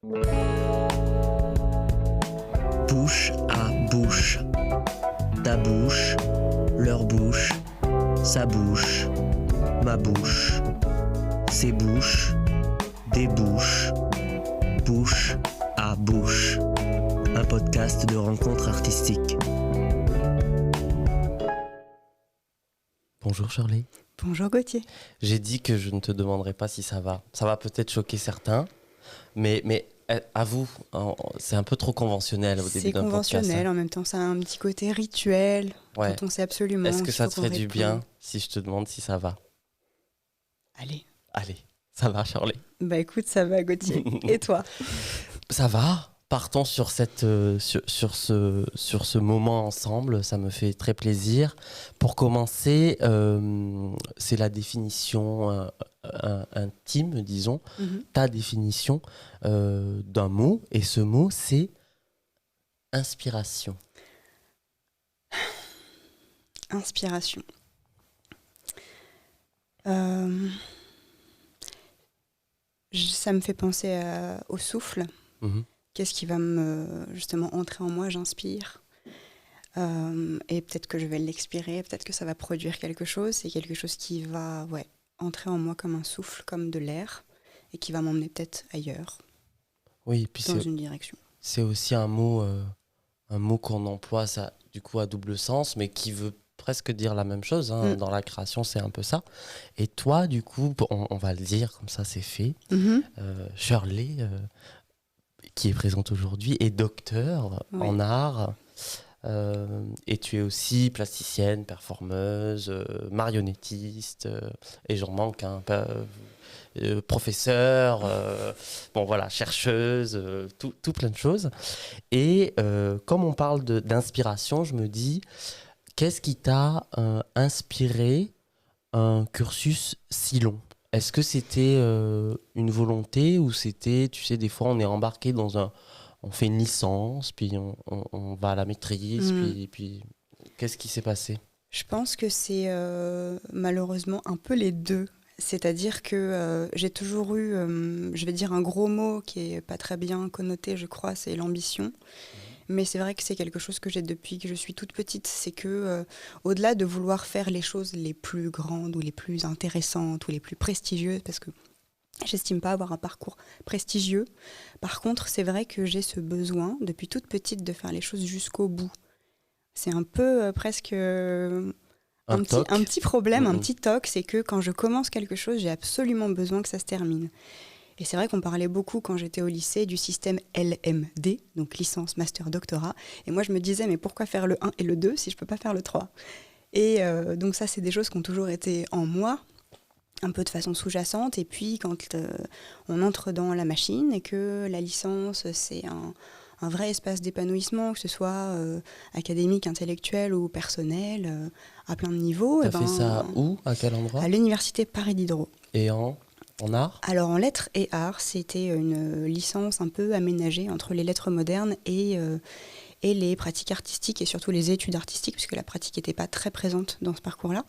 Bouche à bouche. Ta bouche, leur bouche, sa bouche, ma bouche, ses bouches, des bouches, bouche à bouche. Un podcast de rencontres artistiques. Bonjour Shirley. Bonjour Gauthier. J'ai dit que je ne te demanderai pas si ça va. Ça va peut-être choquer certains, mais avoue, c'est un peu trop conventionnel au début d'un podcast. C'est conventionnel, en même temps ça a un petit côté rituel, ouais. quand on sait absolument. Est-ce que ça te ferait du bien si je te demande si ça va ? Allez, ça va Shirley ? Bah écoute, ça va Gauthier. Et toi ? Ça va. Partons sur ce moment ensemble, ça me fait très plaisir. Pour commencer, c'est la définition intime, disons, ta définition d'un mot, et ce mot, c'est inspiration. Inspiration. Ça me fait penser au souffle. Qu'est-ce qui va justement entrer en moi, j'inspire. Et peut-être que je vais l'expirer, peut-être que ça va produire quelque chose. C'est quelque chose qui va entrer en moi comme un souffle, comme de l'air, et qui va m'emmener peut-être ailleurs, oui, puis dans une direction. C'est aussi un mot qu'on emploie, ça, du coup, à double sens, mais qui veut presque dire la même chose. Dans la création, c'est un peu ça. Et toi, du coup, on va le dire, comme ça, c'est fait. Shirley... qui est présente aujourd'hui, est docteur en art. Et tu es aussi plasticienne, performeuse, marionnettiste, et j'en manque, professeur, chercheuse, tout plein de choses. Et comme on parle d'inspiration, je me dis, qu'est-ce qui t'a inspiré un cursus si long ? Est-ce que c'était une volonté ou c'était, tu sais, des fois on est embarqué on fait une licence, puis on va à la maîtrise, puis qu'est-ce qui s'est passé ? Je pense que c'est malheureusement un peu les deux. C'est-à-dire que j'ai toujours eu, je vais dire un gros mot qui est pas très bien connoté, je crois, c'est l'ambition. Mais c'est vrai que c'est quelque chose que j'ai depuis que je suis toute petite. C'est que, au-delà de vouloir faire les choses les plus grandes ou les plus intéressantes ou les plus prestigieuses, parce que j'estime pas avoir un parcours prestigieux, par contre, c'est vrai que j'ai ce besoin, depuis toute petite, de faire les choses jusqu'au bout. C'est un peu presque un petit problème, un petit toc, c'est que quand je commence quelque chose, j'ai absolument besoin que ça se termine. Et c'est vrai qu'on parlait beaucoup quand j'étais au lycée du système LMD, donc licence, master, doctorat. Et moi, je me disais, mais pourquoi faire le 1 et le 2 si je ne peux pas faire le 3 ? Et donc ça, c'est des choses qui ont toujours été en moi, un peu de façon sous-jacente. Et puis, quand on entre dans la machine et que la licence, c'est un vrai espace d'épanouissement, que ce soit académique, intellectuel ou personnel, à plein de niveaux. T'as fait ça où ? À quel endroit ? À l'université Paris Diderot. Et en art ? Alors en lettres et arts, c'était une licence un peu aménagée entre les lettres modernes et les pratiques artistiques et surtout les études artistiques, puisque la pratique n'était pas très présente dans ce parcours-là,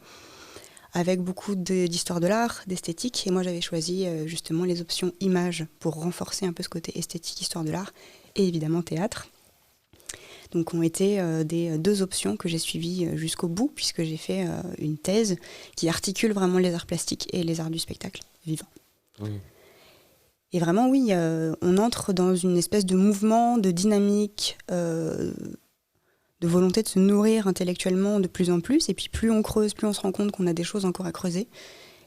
avec beaucoup d'histoire de l'art, d'esthétique. Et moi j'avais choisi justement les options images pour renforcer un peu ce côté esthétique, histoire de l'art, et évidemment théâtre. Donc ont été des deux options que j'ai suivies jusqu'au bout, puisque j'ai fait une thèse qui articule vraiment les arts plastiques et les arts du spectacle vivant. Et vraiment, oui, on entre dans une espèce de mouvement, de dynamique, de volonté de se nourrir intellectuellement de plus en plus. Et puis plus on creuse, plus on se rend compte qu'on a des choses encore à creuser.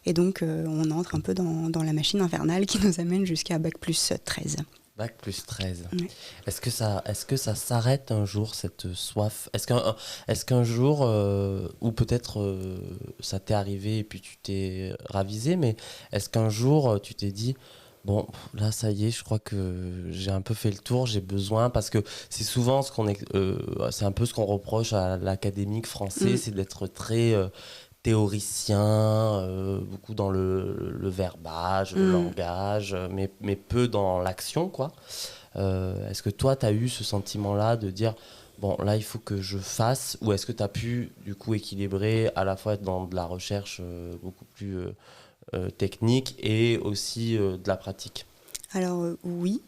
Et donc, on entre un peu dans la machine infernale qui nous amène jusqu'à Bac+13. Bac+13. Oui. Est-ce que ça s'arrête un jour, cette soif ? Est-ce qu'un jour, ou peut-être ça t'est arrivé et puis tu t'es ravisé, mais est-ce qu'un jour tu t'es dit, bon, là ça y est, je crois que j'ai un peu fait le tour, j'ai besoin, parce que c'est souvent c'est un peu ce qu'on reproche à l'académique français, c'est d'être très théoricien, beaucoup dans le verbage, le langage, mais peu dans l'action, quoi. Est-ce que toi, tu as eu ce sentiment-là de dire, bon, là, il faut que je fasse, ou est-ce que tu as pu, du coup, équilibrer à la fois être dans de la recherche beaucoup plus technique et aussi de la pratique ? Alors oui,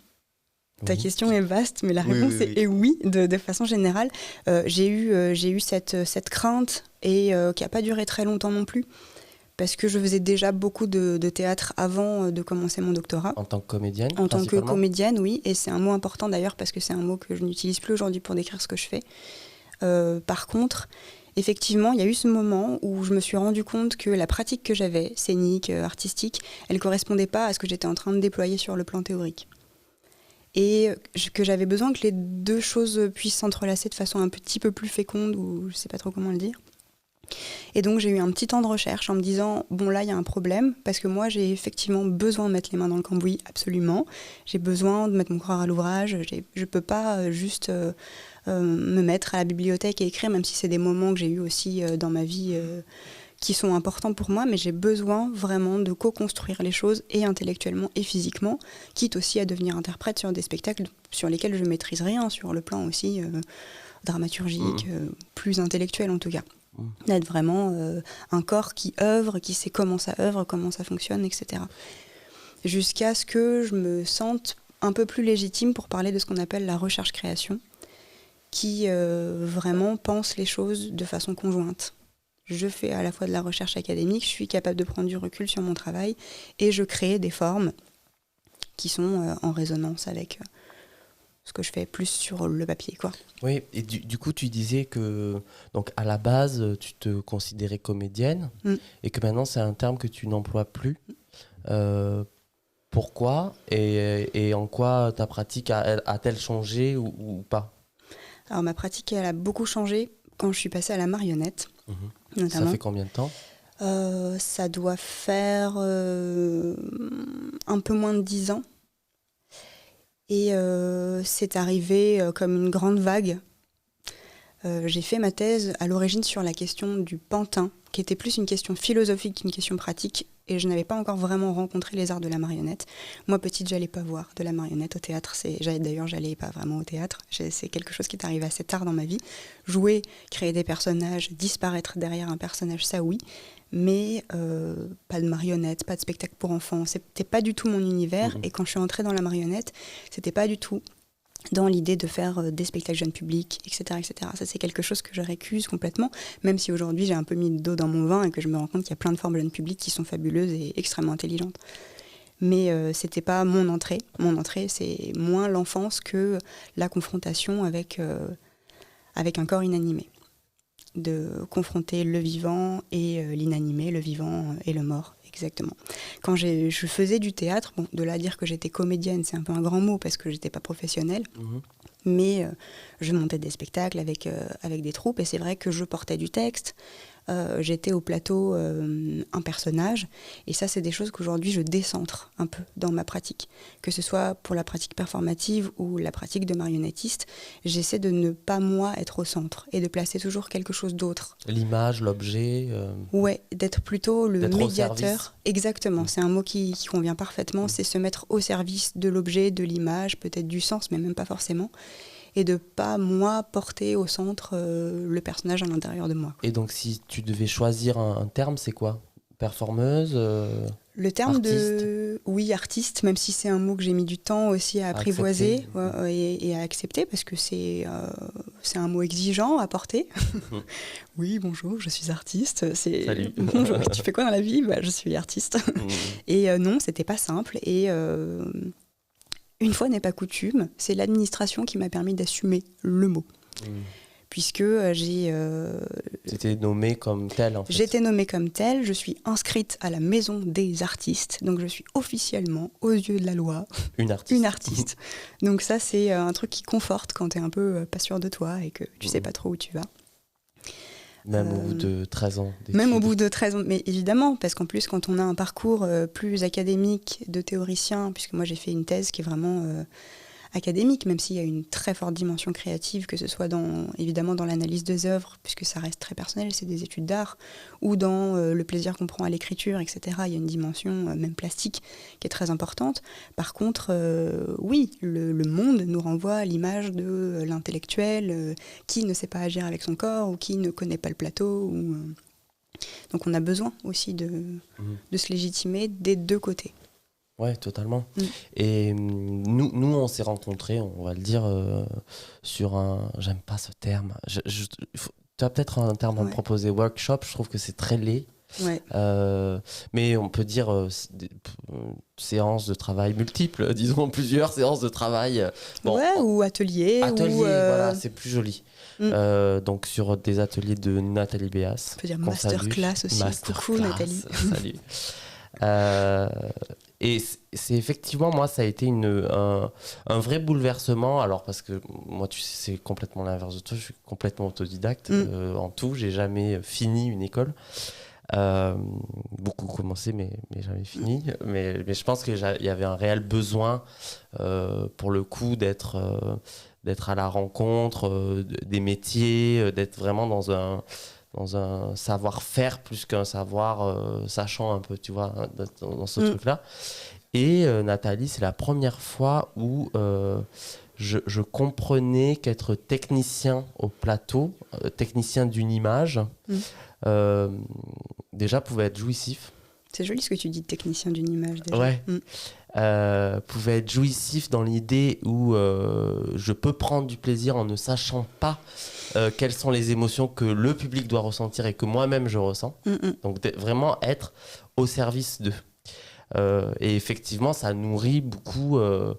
Ta question est vaste, mais la réponse est oui, de façon générale. J'ai eu cette crainte et qui n'a pas duré très longtemps non plus, parce que je faisais déjà beaucoup de théâtre avant de commencer mon doctorat. En tant que comédienne? En tant que comédienne, oui, et c'est un mot important d'ailleurs, parce que c'est un mot que je n'utilise plus aujourd'hui pour décrire ce que je fais. Par contre, effectivement, il y a eu ce moment où je me suis rendu compte que la pratique que j'avais, scénique, artistique, elle ne correspondait pas à ce que j'étais en train de déployer sur le plan théorique. Et que j'avais besoin que les deux choses puissent s'entrelacer de façon un petit peu plus féconde, ou je ne sais pas trop comment le dire. Et donc j'ai eu un petit temps de recherche en me disant, bon là il y a un problème, parce que moi j'ai effectivement besoin de mettre les mains dans le cambouis, absolument. J'ai besoin de mettre mon corps à l'ouvrage, je ne peux pas juste me mettre à la bibliothèque et écrire, même si c'est des moments que j'ai eu aussi dans ma vie qui sont importants pour moi, mais j'ai besoin vraiment de co-construire les choses, et intellectuellement et physiquement, quitte aussi à devenir interprète sur des spectacles sur lesquels je ne maîtrise rien, sur le plan aussi dramaturgique, plus intellectuel en tout cas. D'être vraiment un corps qui œuvre, qui sait comment ça œuvre, comment ça fonctionne, etc. Jusqu'à ce que je me sente un peu plus légitime pour parler de ce qu'on appelle la recherche-création, qui vraiment pense les choses de façon conjointe. Je fais à la fois de la recherche académique, je suis capable de prendre du recul sur mon travail, et je crée des formes qui sont en résonance avec ce que je fais plus sur le papier, quoi. Oui, et du coup, tu disais que donc à la base, tu te considérais comédienne, et que maintenant, c'est un terme que tu n'emploies plus. Pourquoi et en quoi ta pratique a-t-elle changé ou pas? Alors, ma pratique, elle a beaucoup changé quand je suis passée à la marionnette. Notamment. Ça fait combien de temps? Ça doit faire un peu moins de 10 ans. Et c'est arrivé comme une grande vague. J'ai fait ma thèse à l'origine sur la question du pantin, qui était plus une question philosophique qu'une question pratique, et je n'avais pas encore vraiment rencontré les arts de la marionnette. Moi, petite, j'allais pas voir de la marionnette au théâtre. D'ailleurs, j'allais pas vraiment au théâtre. C'est quelque chose qui est arrivé assez tard dans ma vie. Jouer, créer des personnages, disparaître derrière un personnage, ça oui, mais pas de marionnette, pas de spectacle pour enfants. C'était pas du tout mon univers, et quand je suis entrée dans la marionnette, c'était pas du tout dans l'idée de faire des spectacles jeunes publics, etc., etc. Ça, c'est quelque chose que je récuse complètement, même si aujourd'hui j'ai un peu mis d'eau dans mon vin et que je me rends compte qu'il y a plein de formes jeunes publics qui sont fabuleuses et extrêmement intelligentes. Mais c'était pas mon entrée. Mon entrée, c'est moins l'enfance que la confrontation avec un corps inanimé. De confronter le vivant et l'inanimé, le vivant et le mort. Exactement. Quand je faisais du théâtre, bon, de là à dire que j'étais comédienne, c'est un peu un grand mot parce que j'étais pas professionnelle, mais je montais des spectacles avec des troupes, et c'est vrai que je portais du texte, j'étais au plateau un personnage, et ça c'est des choses qu'aujourd'hui je décentre un peu dans ma pratique, que ce soit pour la pratique performative ou la pratique de marionnettiste. J'essaie de ne pas moi être au centre et de placer toujours quelque chose d'autre. L'image, l'objet. Ouais, d'être plutôt le médiateur. Exactement, c'est un mot qui convient parfaitement, c'est se mettre au service de l'objet, de l'image, peut-être du sens, mais même pas forcément. Et de pas, moi, porter au centre le personnage à l'intérieur de moi. Et donc, si tu devais choisir un terme, c'est quoi? Performeuse, le terme artiste? Oui, artiste, même si c'est un mot que j'ai mis du temps aussi à apprivoiser et à accepter, parce que c'est un mot exigeant à porter. Oui, bonjour, je suis artiste. Salut. Bonjour, tu fais quoi dans la vie? Je suis artiste. Et non, c'était pas simple. Et une fois n'est pas coutume, c'est l'administration qui m'a permis d'assumer le mot. Puisque j'ai... T'étais nommée comme telle, en fait. J'étais nommée comme telle, je suis inscrite à la maison des artistes, donc je suis officiellement, aux yeux de la loi, une artiste. Donc ça, c'est un truc qui conforte quand t'es un peu pas sûr de toi et que tu sais pas trop où tu vas. Même au bout de 13 ans d'études. Même au bout de 13 ans, mais évidemment, parce qu'en plus, quand on a un parcours plus académique de théoricien, puisque moi j'ai fait une thèse qui est vraiment académique, même s'il y a une très forte dimension créative, que ce soit évidemment dans l'analyse des œuvres, puisque ça reste très personnel, c'est des études d'art, ou dans le plaisir qu'on prend à l'écriture, etc. Il y a une dimension même plastique qui est très importante. Par contre, oui, le monde nous renvoie à l'image de l'intellectuel qui ne sait pas agir avec son corps, ou qui ne connaît pas le plateau. Donc on a besoin aussi de se légitimer des deux côtés. Ouais, totalement. Et nous, on s'est rencontrés, on va le dire, sur un... J'aime pas ce terme. Tu as peut-être un terme à me proposer, workshop, je trouve que c'est très laid. Ouais. Mais on peut dire séances de travail multiples, disons plusieurs séances de travail. Ou atelier. Atelier, voilà, c'est plus joli. Donc sur des ateliers de Nathalie Béas. On peut dire masterclass aussi. Coucou Nathalie. Salut. Et c'est effectivement, moi, ça a été un vrai bouleversement. Alors, parce que moi, tu sais, c'est complètement l'inverse de toi. Je suis complètement autodidacte en tout. J'ai jamais fini une école. Beaucoup commencé, mais jamais fini. Mais je pense qu'il y avait un réel besoin, pour le coup, d'être à la rencontre des métiers, d'être vraiment dans un savoir-faire plus qu'un savoir sachant un peu, tu vois, dans ce truc-là. Et Nathalie, c'est la première fois où je comprenais qu'être technicien au plateau, technicien d'une image, déjà pouvait être jouissif. C'est joli ce que tu dis, technicien d'une image déjà. Ouais. Pouvait être jouissif dans l'idée où je peux prendre du plaisir en ne sachant pas quelles sont les émotions que le public doit ressentir et que moi-même je ressens. Donc vraiment être au service d'eux. Et effectivement, ça nourrit beaucoup le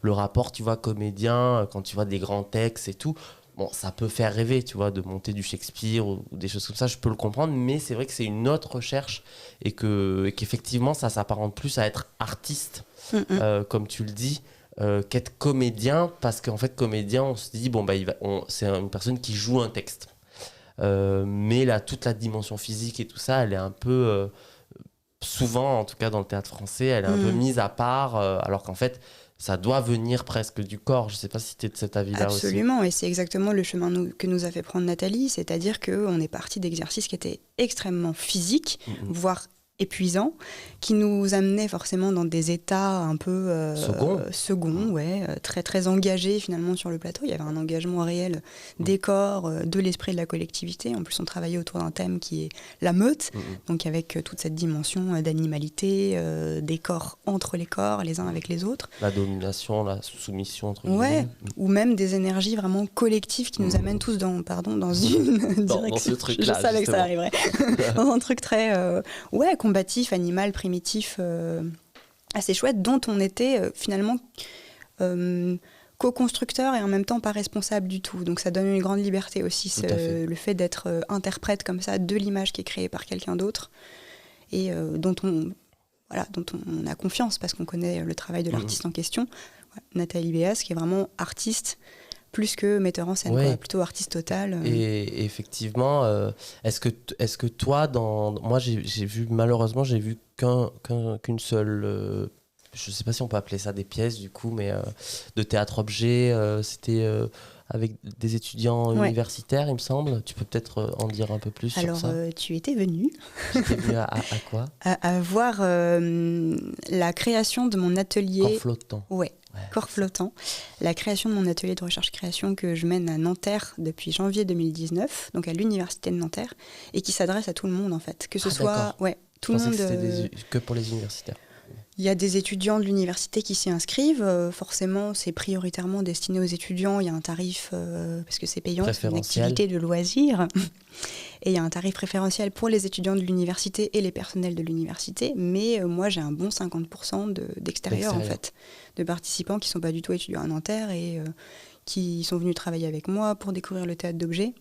rapport, tu vois, comédien, quand tu vois des grands textes et tout. Bon, ça peut faire rêver, tu vois, de monter du Shakespeare ou des choses comme ça, je peux le comprendre, mais c'est vrai que c'est une autre recherche et qu'effectivement, ça s'apparente plus à être artiste, comme tu le dis, qu'être comédien, parce qu'en fait, comédien, on se dit, bon, bah, c'est une personne qui joue un texte. Mais là, toute la dimension physique et tout ça, elle est un peu... souvent, en tout cas dans le théâtre français, elle est un peu mise à part, alors qu'en fait, ça doit venir presque du corps. Je ne sais pas si tu es de cet avis-là aussi. Absolument, et c'est exactement le chemin que nous a fait prendre Nathalie, c'est-à-dire qu'on est parti d'exercices qui étaient extrêmement physiques, voire épuisants, qui nous amenaient forcément dans des états un peu seconds, très, très engagés finalement sur le plateau. Il y avait un engagement réel des corps, de l'esprit de la collectivité. En plus, on travaillait autour d'un thème qui est la meute, donc avec toute cette dimension d'animalité, des corps entre les corps, les uns avec les autres. La domination, la soumission, entre guillemets. Ou même des énergies vraiment collectives qui nous amènent tous dans une direction. Dans ce truc-là, je savais que ça arriverait. Dans un truc très combatif, animal, primitif, assez chouette, dont on était finalement co-constructeur et en même temps pas responsable du tout. Donc ça donne une grande liberté aussi, le fait d'être interprète comme ça de l'image qui est créée par quelqu'un d'autre et dont on a confiance parce qu'on connaît le travail de l'artiste en question. Nathalie Béas, qui est vraiment artiste, plus que metteur en scène, quoi, plutôt artiste total. Et effectivement, est-ce que toi, moi malheureusement, j'ai vu qu'une seule, je ne sais pas si on peut appeler ça des pièces du coup, mais de théâtre-objet, c'était avec des étudiants universitaires, il me semble. Tu peux peut-être en dire un peu plus sur ça. Alors, tu étais venu. J'étais venu à quoi à voir la création de mon atelier. Corps flottant. Ouais. Corps flottant, la création de mon atelier de recherche-création que je mène à Nanterre depuis janvier 2019, donc à l'université de Nanterre, et qui s'adresse à tout le monde en fait, que ce soit tout le monde. C'était que pour les universitaires. Il y a des étudiants de l'université qui s'y inscrivent. Forcément, c'est prioritairement destiné aux étudiants. Il y a un tarif, parce que c'est payant, c'est une activité de loisir. Et il y a un tarif préférentiel pour les étudiants de l'université et les personnels de l'université. Mais moi, j'ai un bon 50% d'extérieur, en fait, de participants qui ne sont pas du tout étudiants à Nanterre et qui sont venus travailler avec moi pour découvrir le théâtre d'objets.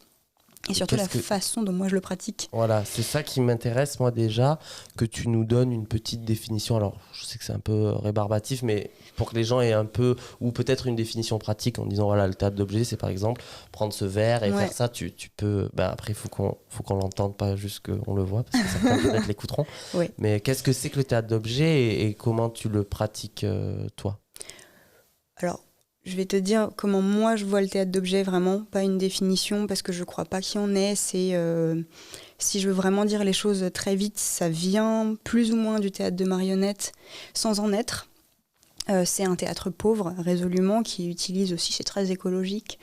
Et surtout façon dont moi je le pratique. Voilà, c'est ça qui m'intéresse moi déjà, que tu nous donnes une petite définition. Alors je sais que c'est un peu rébarbatif, mais pour que les gens aient un peu, ou peut-être une définition pratique en disant voilà, le théâtre d'objets c'est par exemple prendre ce verre et faire ça, tu peux, après il faut qu'on l'entende, pas juste qu'on le voit, parce que certains peut-être l'écouteront. Mais qu'est-ce que c'est que le théâtre d'objets et comment tu le pratiques toi ? Alors, je vais te dire comment moi je vois le théâtre d'objets, vraiment, pas une définition, parce que je crois pas qu'il y en ait. C'est, si je veux vraiment dire les choses très vite, ça vient plus ou moins du théâtre de marionnettes, sans en être. C'est un théâtre pauvre, résolument, qui utilise aussi, c'est très écologique,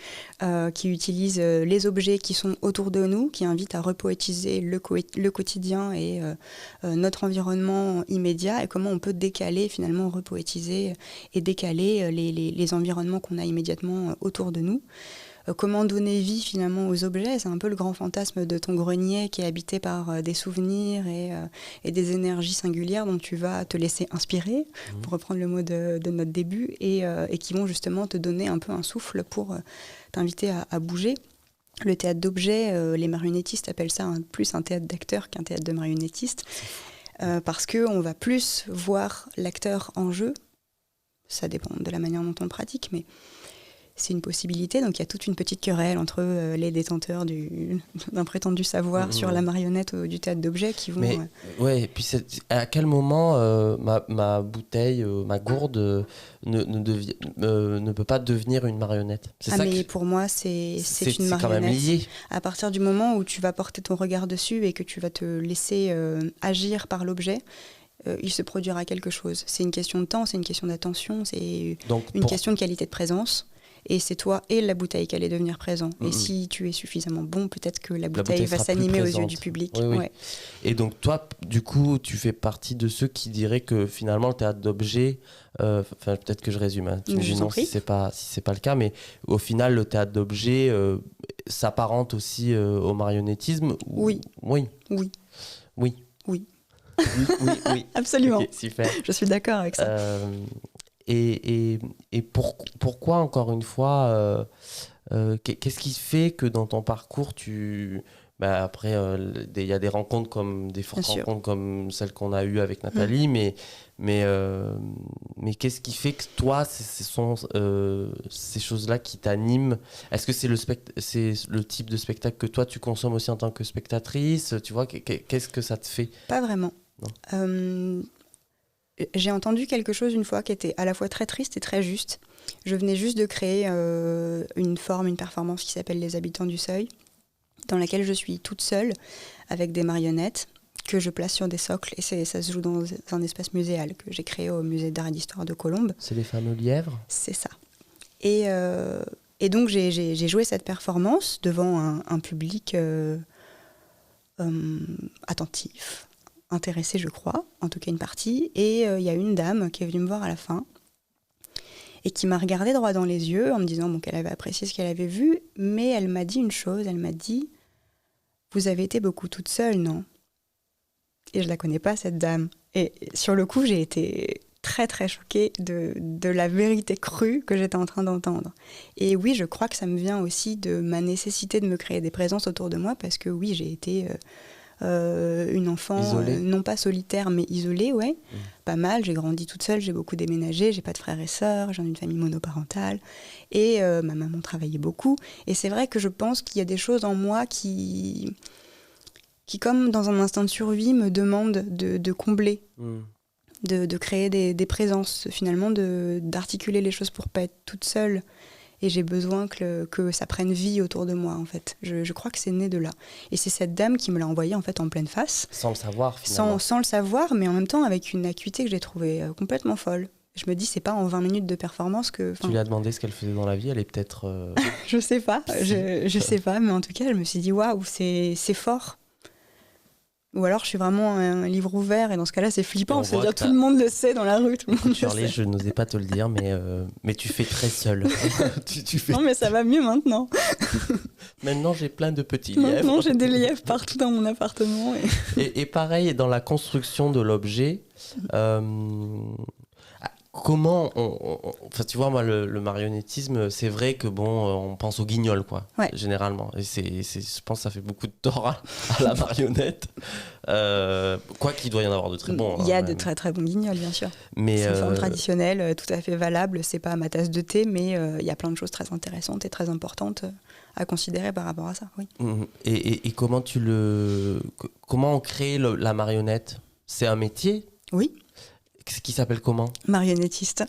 qui utilise les objets qui sont autour de nous, qui invite à repoétiser le quotidien et notre environnement immédiat, et comment on peut décaler, finalement, repoétiser et décaler les environnements qu'on a immédiatement autour de nous. Comment donner vie finalement aux objets, c'est un peu le grand fantasme de ton grenier qui est habité par des souvenirs et des énergies singulières dont tu vas te laisser inspirer, pour reprendre le mot de notre début, et qui vont justement te donner un peu un souffle pour t'inviter à bouger. Le théâtre d'objets, les marionnettistes appellent ça plus un théâtre d'acteurs qu'un théâtre de marionnettistes, parce qu'on va plus voir l'acteur en jeu. Ça dépend de la manière dont on le pratique, mais c'est une possibilité. Donc il y a toute une petite querelle entre les détenteurs d'un prétendu savoir sur la marionnette ou du théâtre d'objets qui vont... Mais, ouais, et puis à quel moment ma bouteille, ma gourde ne peut pas devenir une marionnette? Mais pour moi, c'est une marionnette. Quand même lié. À partir du moment où tu vas porter ton regard dessus et que tu vas te laisser agir par l'objet, il se produira quelque chose. C'est une question de temps, c'est une question d'attention, c'est une question de qualité de présence. Et c'est toi et la bouteille qui allez devenir présent. Et si tu es suffisamment bon, peut-être que la bouteille va s'animer aux yeux du public. Oui, oui. Ouais. Et donc toi, du coup, tu fais partie de ceux qui diraient que finalement le théâtre d'objets, peut-être que je résume, hein, tu me dis non si c'est pas le cas, mais au final le théâtre d'objets s'apparente aussi au marionnettisme. Oui. Oui. Oui. Oui. Oui. Oui. Absolument. Okay, super. Je suis d'accord avec ça. Et pourquoi, encore une fois, qu'est-ce qui fait que dans ton parcours, après, il y a des rencontres comme des fortes rencontres comme celle qu'on a eue avec Nathalie, mais qu'est-ce qui fait que toi, ce sont ces choses-là qui t'animent? Est-ce que c'est le type de spectacle que toi, tu consommes aussi en tant que spectatrice? Tu vois, qu'est-ce que ça te fait? Pas vraiment. J'ai entendu quelque chose une fois qui était à la fois très triste et très juste. Je venais juste de créer une performance qui s'appelle Les Habitants du Seuil, dans laquelle je suis toute seule avec des marionnettes que je place sur des socles, et ça se joue dans un espace muséal que j'ai créé au musée d'art et d'histoire de Colombes. C'est les fameux lièvres? C'est ça. Et donc j'ai joué cette performance devant un public attentif, intéressée, je crois, en tout cas une partie, et il y a une dame qui est venue me voir à la fin et qui m'a regardée droit dans les yeux en me disant qu'elle avait apprécié ce qu'elle avait vu, mais elle m'a dit une chose, elle m'a dit « Vous avez été beaucoup toute seule, non ?» Et je la connais pas, cette dame. Et sur le coup, j'ai été très très choquée de la vérité crue que j'étais en train d'entendre. Et oui, je crois que ça me vient aussi de ma nécessité de me créer des présences autour de moi, parce que oui, j'ai été... une enfant non pas solitaire mais isolée, pas mal. J'ai grandi toute seule, j'ai beaucoup déménagé, j'ai pas de frères et sœurs, j'ai une famille monoparentale et ma maman travaillait beaucoup. Et c'est vrai que je pense qu'il y a des choses en moi qui comme dans un instinct de survie, me demandent de combler, de créer des présences, finalement, d'articuler les choses pour pas être toute seule. Et j'ai besoin que ça prenne vie autour de moi, en fait. Je crois que c'est né de là. Et c'est cette dame qui me l'a envoyé, en fait, en pleine face. Sans le savoir, finalement. Sans le savoir, mais en même temps avec une acuité que j'ai trouvée complètement folle. Je me dis, c'est pas en 20 minutes de performance que... Tu lui as demandé ce qu'elle faisait dans la vie, elle est peut-être... Je sais pas, je sais pas, mais en tout cas, je me suis dit, waouh, c'est fort. Ou alors je suis vraiment un livre ouvert, et dans ce cas-là c'est flippant, c'est-à-dire tout le monde le sait dans la rue, tout le monde Shirley, le sait. Je n'osais pas te le dire, mais tu fais très seule. tu fais... Non mais ça va mieux maintenant. Maintenant j'ai plein de petits lièvres. Maintenant j'ai des lièvres partout dans mon appartement. Et pareil, dans la construction de l'objet, comment enfin tu vois, moi le marionnettisme, c'est vrai que on pense au guignol, quoi, généralement, et je pense que ça fait beaucoup de tort à la marionnette, quoi qu'il doit y en avoir de très bons. Il y a de très très bons guignols, bien sûr, mais c'est une forme traditionnelle tout à fait valable. C'est pas ma tasse de thé, mais il y a plein de choses très intéressantes et très importantes à considérer par rapport à ça, oui. Et comment comment on crée la marionnette? C'est un métier? Oui. Qui s'appelle comment? Marionnettiste.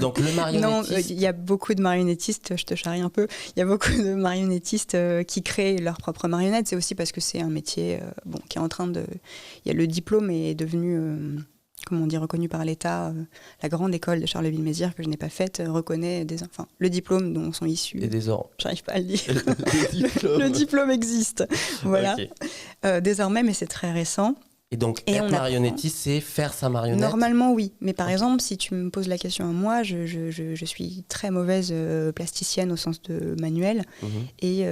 Donc le marionnettiste. Non, il y a beaucoup de marionnettistes, je te charrie un peu, il y a beaucoup de marionnettistes qui créent leurs propres marionnettes. C'est aussi parce que c'est un métier qui est en train de... Il y a le diplôme est devenu comment on dit, reconnue par l'État. La grande école de Charleville-Mézières que je n'ai pas faite reconnaît le diplôme dont sont issus. Et désormais. J'arrive pas à le dire. Le diplôme existe. Voilà. Okay. Désormais, mais c'est très récent. Et donc, être marionnettiste, c'est faire sa marionnette? Normalement, oui. Mais par exemple, si tu me poses la question à moi, je suis très mauvaise plasticienne au sens de manuel. Et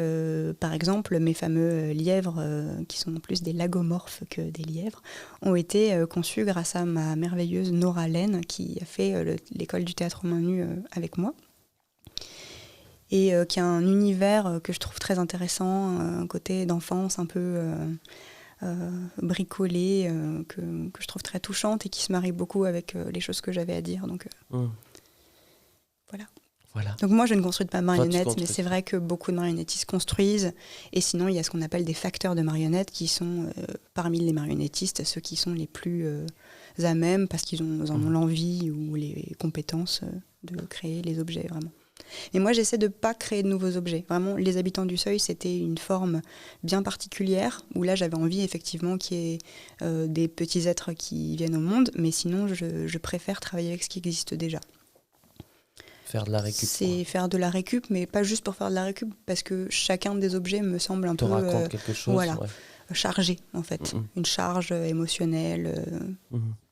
par exemple, mes fameux lièvres, qui sont plus des lagomorphes que des lièvres, ont été conçus grâce à ma merveilleuse Nora Laine, qui a fait l'école du théâtre aux mains nues avec moi. Et qui a un univers que je trouve très intéressant, un côté d'enfance un peu... bricolée, que je trouve très touchante et qui se marie beaucoup avec les choses que j'avais à dire. Donc, voilà. Donc moi, je ne construis pas de marionnettes, mais c'est vrai que beaucoup de marionnettistes construisent. Et sinon, il y a ce qu'on appelle des facteurs de marionnettes qui sont, parmi les marionnettistes, ceux qui sont les plus à même parce qu'ils en ont l'envie ou les compétences de créer les objets, vraiment. Et moi, j'essaie de ne pas créer de nouveaux objets. Vraiment, les habitants du seuil, c'était une forme bien particulière, où là, j'avais envie, effectivement, qu'il y ait des petits êtres qui viennent au monde, mais sinon, je préfère travailler avec ce qui existe déjà. Faire de la récup. C'est faire de la récup, mais pas juste pour faire de la récup, parce que chacun des objets me semble un peu... raconte quelque chose. Voilà, chargé, en fait. Une charge émotionnelle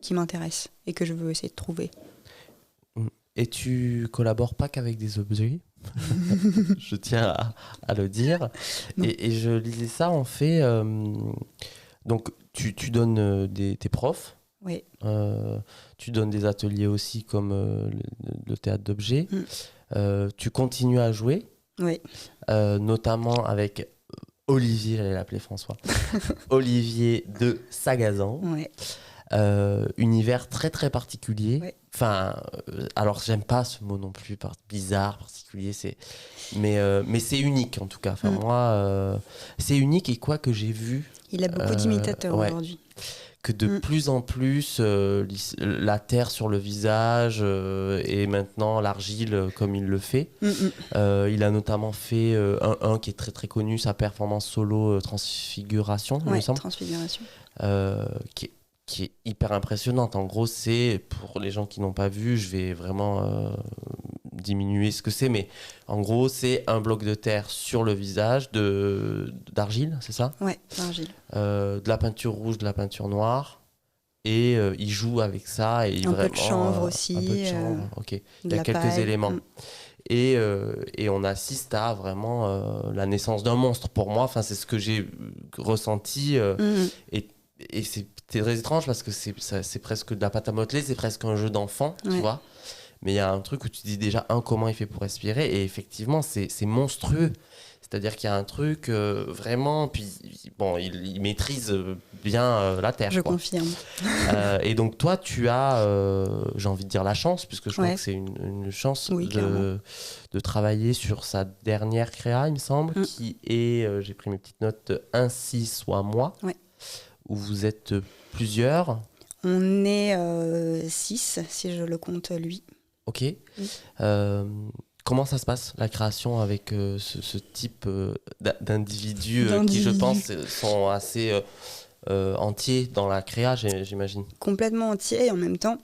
qui m'intéresse et que je veux essayer de trouver. Et tu collabores pas qu'avec des objets, je tiens à le dire. Et je lisais ça, en fait. Donc, tu donnes tes profs. Oui. Tu donnes des ateliers aussi comme le théâtre d'objets. Tu continues à jouer. Oui. Notamment avec Olivier, j'allais l'appeler François. Olivier de Sagazan. Oui. Univers très très particulier. Ouais. Enfin, alors j'aime pas ce mot non plus, bizarre, particulier, mais c'est unique en tout cas. Enfin, moi, c'est unique et quoi que j'ai vu. Il a beaucoup d'imitateurs aujourd'hui. Que de plus en plus, la terre sur le visage et maintenant l'argile comme il le fait. Il a notamment fait un qui est très très connu, sa performance solo Transfiguration, il me semble. Transfiguration. Qui est hyper impressionnante. En gros, c'est, pour les gens qui n'ont pas vu, je vais vraiment diminuer ce que c'est, mais en gros, c'est un bloc de terre sur le visage d'argile, c'est ça ? Ouais, d'argile. De la peinture rouge, de la peinture noire, et il joue avec ça. Et un vraiment, peu de chanvre aussi. Un peu de chanvre, ok. Il y a quelques éléments. Et on assiste à vraiment la naissance d'un monstre. Pour moi, c'est ce que j'ai ressenti. Et c'est très étrange parce que c'est presque de la pâte à modeler, c'est presque un jeu d'enfant, tu vois. Mais il y a un truc où tu te dis déjà, comment il fait pour respirer. Et effectivement, c'est monstrueux. C'est-à-dire qu'il y a un truc vraiment... Puis, bon, il maîtrise bien la terre. Je confirme. Et donc, toi, tu as, j'ai envie de dire la chance, puisque je crois que c'est une chance de travailler sur sa dernière créa, il me semble, qui est, j'ai pris mes petites notes, Ainsi soit moi. Ouais. Où vous êtes plusieurs. On est 6, si je le compte lui. Ok. Comment ça se passe, la création, avec ce type d'individus qui, je pense, sont assez entiers dans la créa, j'imagine? Complètement entiers, et en même temps,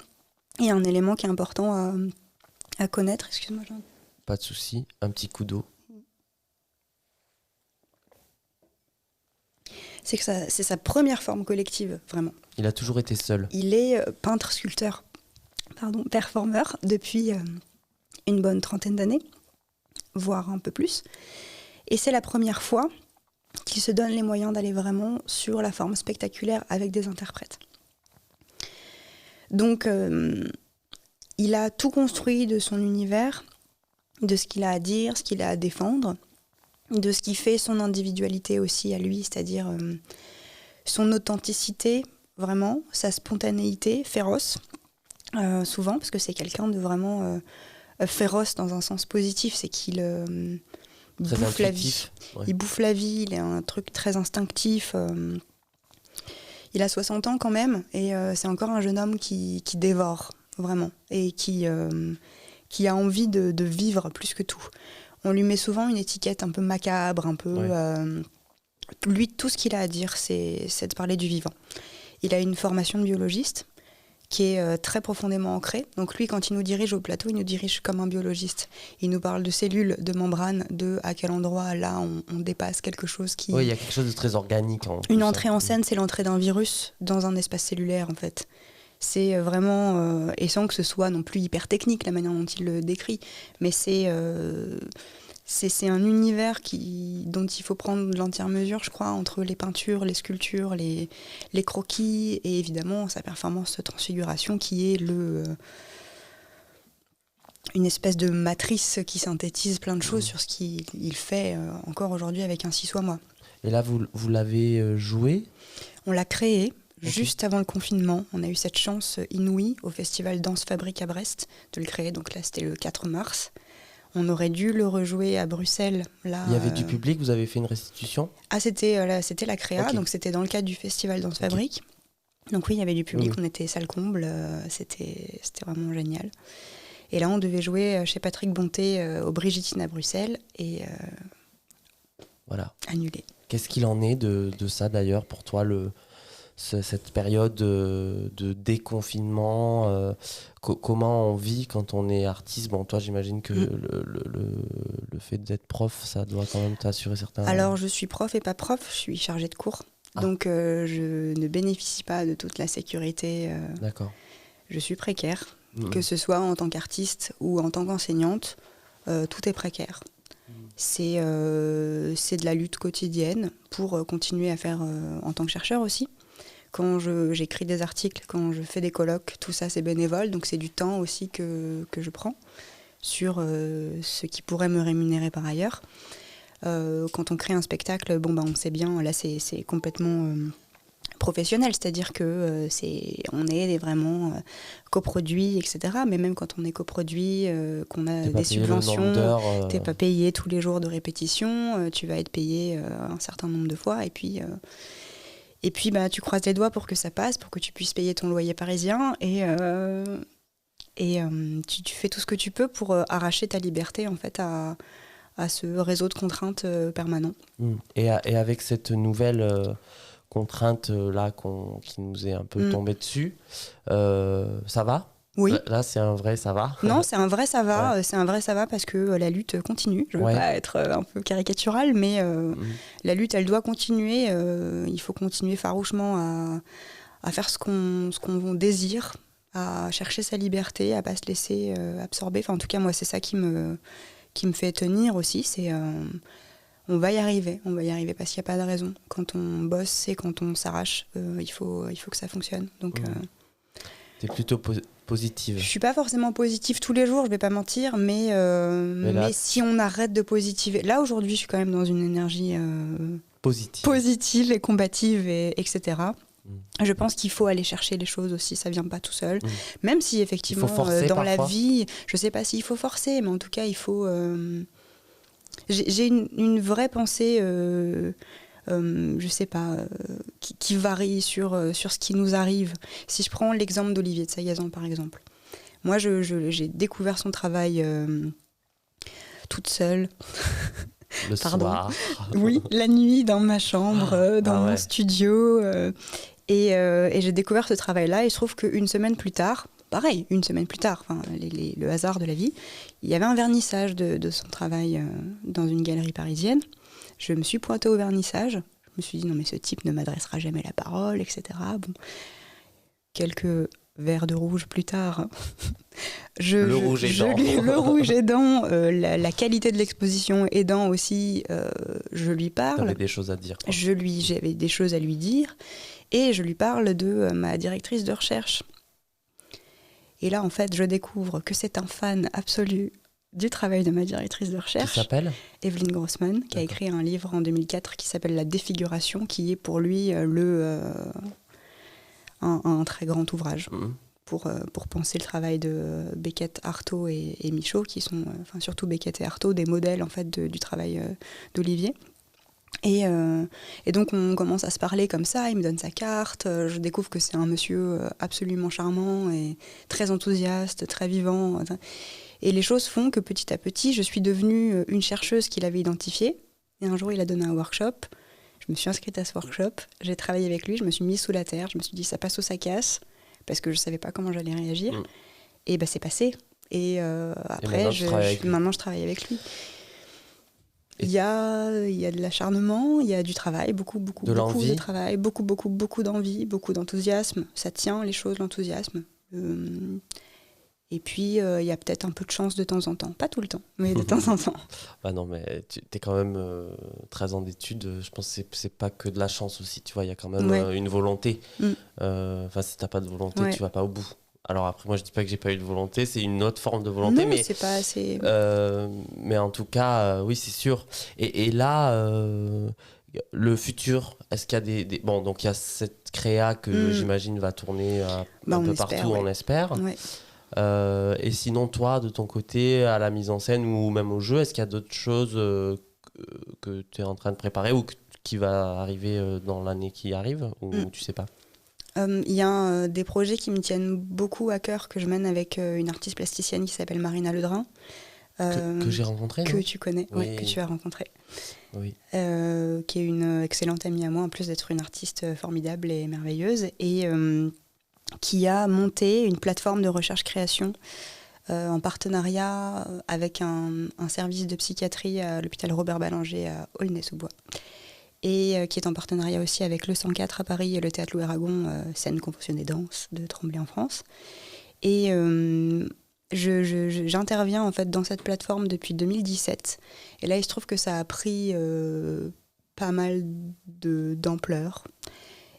il y a un élément qui est important à connaître. Excuse-moi, Jean. Pas de souci. Un petit coup d'eau. C'est que c'est sa première forme collective, vraiment. Il a toujours été seul. Il est peintre-sculpteur, performeur, depuis une bonne trentaine d'années, voire un peu plus. Et c'est la première fois qu'il se donne les moyens d'aller vraiment sur la forme spectaculaire avec des interprètes. Donc, il a tout construit de son univers, de ce qu'il a à dire, ce qu'il a à défendre, de ce qui fait son individualité aussi à lui, c'est-à-dire son authenticité, vraiment, sa spontanéité féroce, souvent, parce que c'est quelqu'un de vraiment féroce dans un sens positif, c'est qu'il bouffe la vie. Ouais. Il bouffe la vie, il a un truc très instinctif. Il a 60 ans quand même, et c'est encore un jeune homme qui dévore, vraiment, et qui a envie de vivre plus que tout. On lui met souvent une étiquette un peu macabre, un peu... lui, tout ce qu'il a à dire, c'est de parler du vivant. Il a une formation de biologiste qui est très profondément ancré. Donc lui, quand il nous dirige au plateau, il nous dirige comme un biologiste. Il nous parle de cellules, de membranes, de à quel endroit, là, on dépasse quelque chose qui... Oui, il y a quelque chose de très organique. Une entrée en scène, c'est l'entrée d'un virus dans un espace cellulaire, en fait. C'est vraiment... et sans que ce soit non plus hyper technique, la manière dont il le décrit, mais c'est un univers dont il faut prendre l'entière mesure, je crois, entre les peintures, les sculptures, les croquis, et évidemment sa performance de transfiguration qui est une espèce de matrice qui synthétise plein de choses sur ce qu'il fait encore aujourd'hui avec Un 6 soit moi. Et là, vous l'avez joué ? On l'a créé juste avant le confinement. On a eu cette chance inouïe au festival Danse Fabrique à Brest de le créer. Donc là, c'était le 4 mars. On aurait dû le rejouer à Bruxelles. Là, il y avait du public, vous avez fait une restitution ? Ah, c'était la créa, donc c'était dans le cadre du festival Danse Fabrique. Donc oui, il y avait du public, on était salle comble, c'était vraiment génial. Et là, on devait jouer chez Patrick Bonté au Brigitine à Bruxelles et voilà. Annulé. Qu'est-ce qu'il en est de ça d'ailleurs pour toi, cette période de déconfinement, comment on vit quand on est artiste ? Bon, toi, j'imagine que le fait d'être prof, ça doit quand même t'assurer certains... Alors, je suis prof et pas prof, je suis chargée de cours. Donc, je ne bénéficie pas de toute la sécurité. D'accord. Je suis précaire, que ce soit en tant qu'artiste ou en tant qu'enseignante, tout est précaire. C'est de la lutte quotidienne pour continuer à faire en tant que chercheur aussi. Quand j'écris des articles, quand je fais des colloques, tout ça c'est bénévole, donc c'est du temps aussi que je prends sur ce qui pourrait me rémunérer par ailleurs. Quand on crée un spectacle, on sait bien, là c'est complètement professionnel, c'est-à-dire que on est vraiment coproduit, etc. Mais même quand on est coproduit, qu'on a des subventions, t'es pas payé tous les jours de répétition, tu vas être payé un certain nombre de fois, et puis tu croises les doigts pour que ça passe, pour que tu puisses payer ton loyer parisien, et tu fais tout ce que tu peux pour arracher ta liberté en fait à ce réseau de contraintes permanent. Et avec cette nouvelle contrainte là qui nous est un peu tombée dessus, ça va ? Oui. Là, c'est un vrai ça va ? Non, c'est un vrai ça va. Ouais. C'est un vrai ça va parce que la lutte continue. Je ne veux pas être un peu caricaturale, mais la lutte, elle doit continuer. Il faut continuer farouchement à faire ce qu'on désire, à chercher sa liberté, à ne pas se laisser absorber. Enfin, en tout cas, moi, c'est ça qui me fait tenir aussi. C'est on va y arriver parce qu'il n'y a pas de raison. Quand on bosse et quand on s'arrache, il faut que ça fonctionne. Donc, t'es plutôt positive. Je suis pas forcément positive tous les jours, je vais pas mentir, mais si on arrête de positiver... Là, aujourd'hui, je suis quand même dans une énergie positive et combative, etc. Je pense qu'il faut aller chercher les choses aussi, ça vient pas tout seul. Même si, effectivement, dans la vie, je sais pas s'il faut forcer, mais en tout cas, il faut... J'ai une vraie pensée... je sais pas, qui varie sur ce qui nous arrive. Si je prends l'exemple d'Olivier de Sagazan, par exemple. Moi, j'ai découvert son travail toute seule. Le soir. Oui, la nuit, dans ma chambre, dans mon studio. Et j'ai découvert ce travail-là. Et je trouve qu'une semaine plus tard, pareil, le hasard de la vie, il y avait un vernissage de son travail dans une galerie parisienne. Je me suis pointée au vernissage. Je me suis dit, non mais ce type ne m'adressera jamais la parole, etc. Bon. Quelques verres de rouge plus tard, le rouge aidant, la qualité de l'exposition aidant aussi, je lui parle. T'avais des choses à dire. J'avais des choses à lui dire. Et je lui parle de ma directrice de recherche. Et là, en fait, je découvre que c'est un fan absolu du travail de ma directrice de recherche. Qui s'appelle Evelyne Grossman, qui a écrit un livre en 2004 qui s'appelle La défiguration, qui est pour lui un très grand ouvrage pour penser le travail de Beckett, Artaud et Michaud, qui sont, surtout Beckett et Artaud, des modèles en fait, du travail d'Olivier. Et donc on commence à se parler comme ça, il me donne sa carte, je découvre que c'est un monsieur absolument charmant et très enthousiaste, très vivant. Et les choses font que petit à petit, je suis devenue une chercheuse qu'il avait identifiée. Et un jour, il a donné un workshop. Je me suis inscrite à ce workshop. J'ai travaillé avec lui. Je me suis mise sous la terre. Je me suis dit, ça passe ou ça casse. parce que je savais pas comment j'allais réagir. Et c'est passé. Et après, maintenant, je travaille avec lui. Il y a de l'acharnement, il y a du travail, beaucoup de travail, beaucoup d'envie, beaucoup d'enthousiasme. Ça tient les choses, l'enthousiasme. Et puis, il y a peut-être un peu de chance de temps en temps. Pas tout le temps, mais de temps en temps. Bah non, mais tu es quand même 13 ans d'études. Je pense que c'est pas que de la chance aussi. Tu vois, il y a quand même une volonté. Enfin, si tu n'as pas de volonté, tu vas pas au bout. Alors après, moi, je dis pas que j'ai pas eu de volonté. C'est une autre forme de volonté. Non, mais c'est pas assez... mais en tout cas, oui, c'est sûr. Et là... le futur, est-ce qu'il y a Bon, donc il y a cette créa que j'imagine va tourner un peu partout, on espère. Ouais. Et sinon, toi, de ton côté, à la mise en scène ou même au jeu, est-ce qu'il y a d'autres choses que tu es en train de préparer ou qui va arriver dans l'année qui arrive ou tu sais pas? Il y a des projets qui me tiennent beaucoup à cœur que je mène avec une artiste plasticienne qui s'appelle Marina Ledrin. Que j'ai rencontrée, que tu connais, oui. Que tu as rencontrée. Oui. Qui est une excellente amie à moi, en plus d'être une artiste formidable et merveilleuse, et qui a monté une plateforme de recherche-création en partenariat avec un service de psychiatrie à l'hôpital Robert Ballanger à Aulnay-sous-Bois, et qui est en partenariat aussi avec le 104 à Paris et le Théâtre Louis Aragon, scène conventionnée danse de Tremblay en France. Et j'interviens en fait dans cette plateforme depuis 2017. Et là, il se trouve que ça a pris pas mal d'ampleur.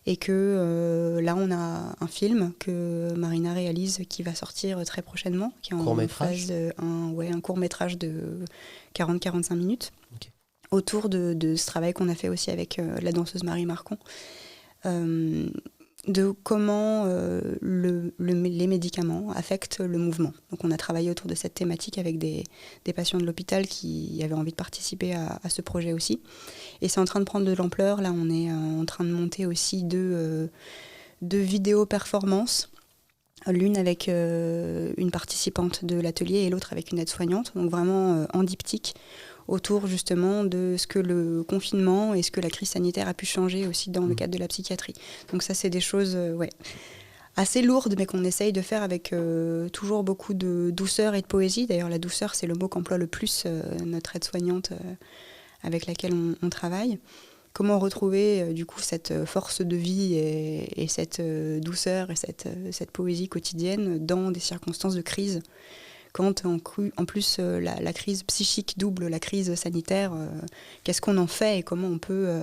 Et que là, on a un film que Marina réalise qui va sortir très prochainement, qui est en phase un court-métrage de 40-45 minutes, autour de ce travail qu'on a fait aussi avec la danseuse Marie Marcon. De comment les médicaments affectent le mouvement. Donc on a travaillé autour de cette thématique avec des patients de l'hôpital qui avaient envie de participer à ce projet aussi. Et c'est en train de prendre de l'ampleur. Là, on est en train de monter aussi deux vidéos performances. L'une avec une participante de l'atelier et l'autre avec une aide-soignante. Donc vraiment en diptyque, autour justement de ce que le confinement et ce que la crise sanitaire a pu changer aussi dans le cadre de la psychiatrie. Donc ça, c'est des choses assez lourdes, mais qu'on essaye de faire avec toujours beaucoup de douceur et de poésie. D'ailleurs, la douceur, c'est le mot qu'emploie le plus notre aide-soignante avec laquelle on travaille. Comment retrouver du coup cette force de vie et cette douceur et cette poésie quotidienne dans des circonstances de crise, quand en plus la crise psychique double la crise sanitaire, qu'est-ce qu'on en fait et comment on peut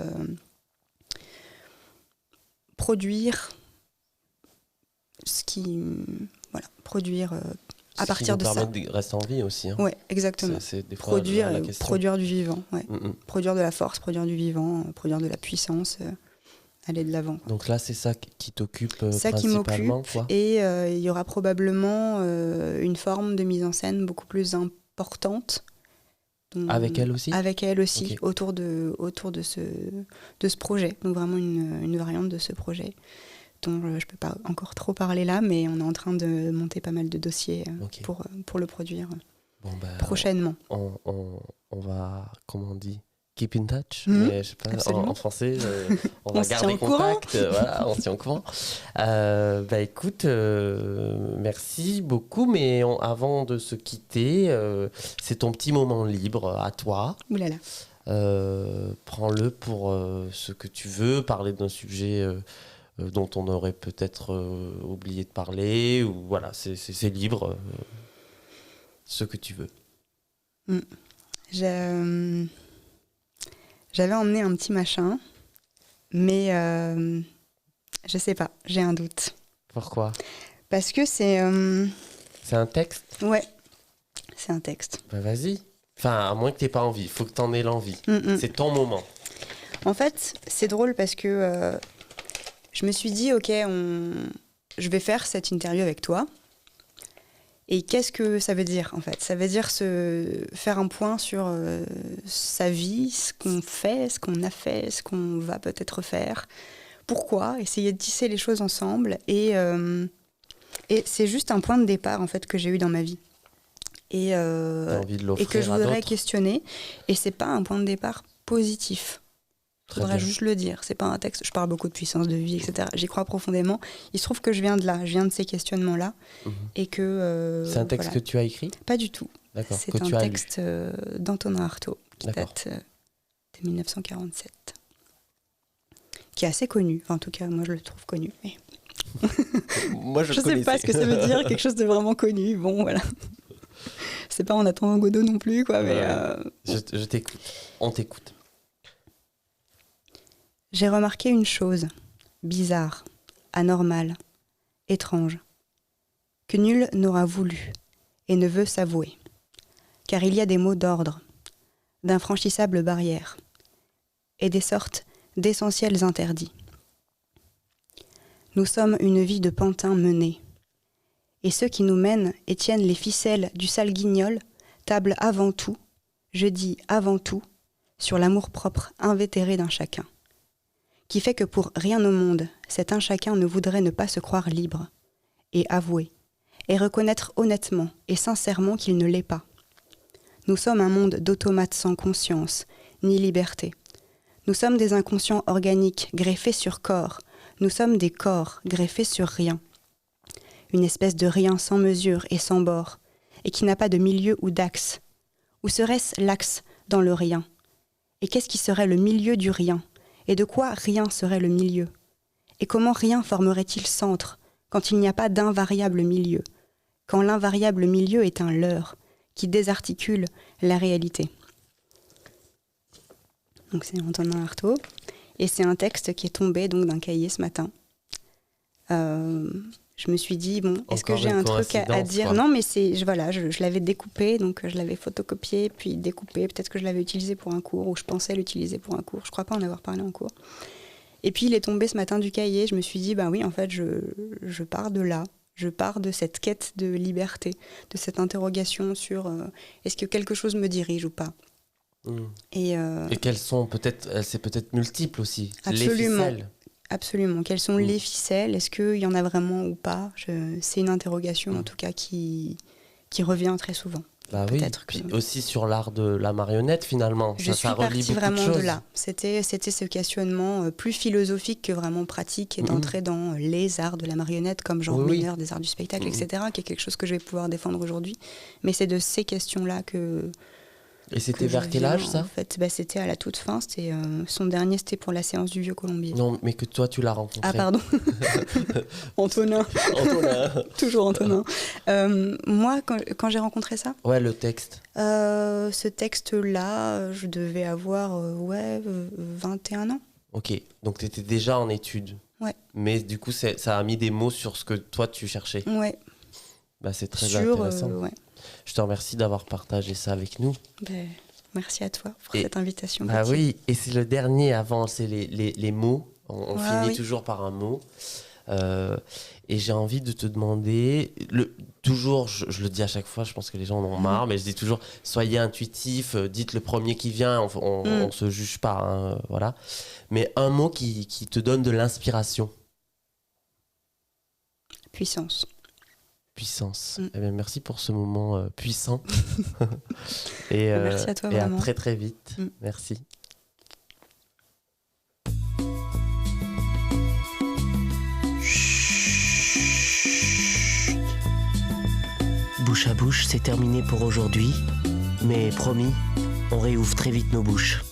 produire produire à partir de ça. Ça permet de rester en vie aussi. Hein. Oui, exactement. C'est des fois produire du vivant, produire de la force, produire du vivant, produire de la puissance, aller de l'avant. Donc là, c'est ça qui t'occupe ça principalement, qui m'occupe, et il y aura probablement une forme de mise en scène beaucoup plus importante. Avec elle aussi ? Avec elle aussi, autour de ce projet. Donc vraiment une variante de ce projet dont je ne peux pas encore trop parler là, mais on est en train de monter pas mal de dossiers pour le produire prochainement. On va, comment on dit, keep in touch, mais je sais pas, en français, on va garder contact, voilà, on se tient au courant. Écoute, merci beaucoup, mais avant de se quitter, c'est ton petit moment libre à toi. Oulala. Prends-le pour ce que tu veux, parler d'un sujet dont on aurait peut-être oublié de parler, ou voilà, c'est libre, ce que tu veux. J'avais emmené un petit machin, mais je sais pas, j'ai un doute. Pourquoi ? Parce que c'est... C'est un texte ? Ouais, c'est un texte. Vas-y. Enfin, à moins que t'aies pas envie, il faut que t'en aies l'envie. C'est ton moment. En fait, c'est drôle parce que je me suis dit, je vais faire cette interview avec toi. Et qu'est-ce que ça veut dire, en fait ? Ça veut dire faire un point sur sa vie, ce qu'on fait, ce qu'on a fait, ce qu'on va peut-être faire. Pourquoi ? Essayer de tisser les choses ensemble. Et c'est juste un point de départ, en fait, que j'ai eu dans ma vie. Et que je voudrais questionner. Et c'est pas un point de départ positif. Faudrait juste le dire. C'est pas un texte. Je parle beaucoup de puissance de vie, etc. J'y crois profondément. Il se trouve que je viens de là. Je viens de ces questionnements-là. Et que. C'est un texte que tu as écrit ? Pas du tout. D'accord. C'est un texte d'Antonin Artaud qui date de 1947. Qui est assez connu. Enfin, en tout cas, moi, je le trouve connu. Mais... moi, je sais pas ce que ça veut dire. Quelque chose de vraiment connu. Bon, voilà. C'est pas en attendant Godot non plus, quoi. Mais je t'écoute. On t'écoute. J'ai remarqué une chose, bizarre, anormale, étrange, que nul n'aura voulu et ne veut s'avouer, car il y a des mots d'ordre, d'infranchissables barrières, et des sortes d'essentiels interdits. Nous sommes une vie de pantin menée, et ceux qui nous mènent et tiennent les ficelles du sale guignol tablent avant tout, je dis avant tout, sur l'amour-propre invétéré d'un chacun, qui fait que pour rien au monde, cet un chacun ne voudrait ne pas se croire libre, et avouer, et reconnaître honnêtement et sincèrement qu'il ne l'est pas. Nous sommes un monde d'automates sans conscience, ni liberté. Nous sommes des inconscients organiques greffés sur corps, nous sommes des corps greffés sur rien. Une espèce de rien sans mesure et sans bord, et qui n'a pas de milieu ou d'axe. Où serait-ce l'axe dans le rien ? Et qu'est-ce qui serait le milieu du rien ? Et de quoi rien serait le milieu ? Et comment rien formerait-il centre, quand il n'y a pas d'invariable milieu, quand l'invariable milieu est un leurre, qui désarticule la réalité. Donc c'est Antonin Artaud, et c'est un texte qui est tombé donc d'un cahier ce matin. Je me suis dit, bon, est-ce que j'ai un truc à dire ? Quoi. Non, mais je l'avais découpé, donc je l'avais photocopié, puis découpé. Peut-être que je l'avais utilisé pour un cours, ou je pensais l'utiliser pour un cours. Je ne crois pas en avoir parlé en cours. Et puis, il est tombé ce matin du cahier. Je me suis dit, bah oui, en fait, je pars de là. Je pars de cette quête de liberté, de cette interrogation sur est-ce que quelque chose me dirige ou pas. Et quelles sont peut-être, c'est peut-être multiple aussi. Absolument. Les ficelles. Absolument. Quelles sont les ficelles ? Est-ce qu'il y en a vraiment ou pas ? C'est une interrogation, en tout cas, qui revient très souvent. Bah oui, puis aussi sur l'art de la marionnette, finalement. Je suis partie vraiment de là. C'était ce questionnement plus philosophique que vraiment pratique et d'entrer dans les arts de la marionnette comme genre mineur des arts du spectacle, etc., qui est quelque chose que je vais pouvoir défendre aujourd'hui. Mais c'est de ces questions-là que... Et c'était vers quel âge, ça ? En fait, c'était à la toute fin. C'était, son dernier, c'était pour la séance du Vieux Colombier. Non, mais que toi, tu l'as rencontré. Ah, pardon. Antonin. Toujours Antonin. Moi, quand j'ai rencontré ça... Ouais, le texte. Ce texte-là, je devais avoir 21 ans. Ok, donc tu étais déjà en études. Ouais. Mais du coup, ça a mis des mots sur ce que toi, tu cherchais. Ouais. Bah, c'est très intéressant. Ouais. Je te remercie d'avoir partagé ça avec nous. Merci à toi pour cette invitation. Ah oui, et c'est le dernier avant, c'est les mots. On finit toujours par un mot. Et j'ai envie de te demander, toujours, je le dis à chaque fois, je pense que les gens en ont marre, mais je dis toujours, soyez intuitif, dites le premier qui vient, on se juge pas, hein, voilà. Mais un mot qui te donne de l'inspiration. Puissance. Eh bien, merci pour ce moment puissant. Et, merci à toi, vraiment. Et à très très vite. Merci. Bouche à bouche, c'est terminé pour aujourd'hui. Mais promis, on réouvre très vite nos bouches.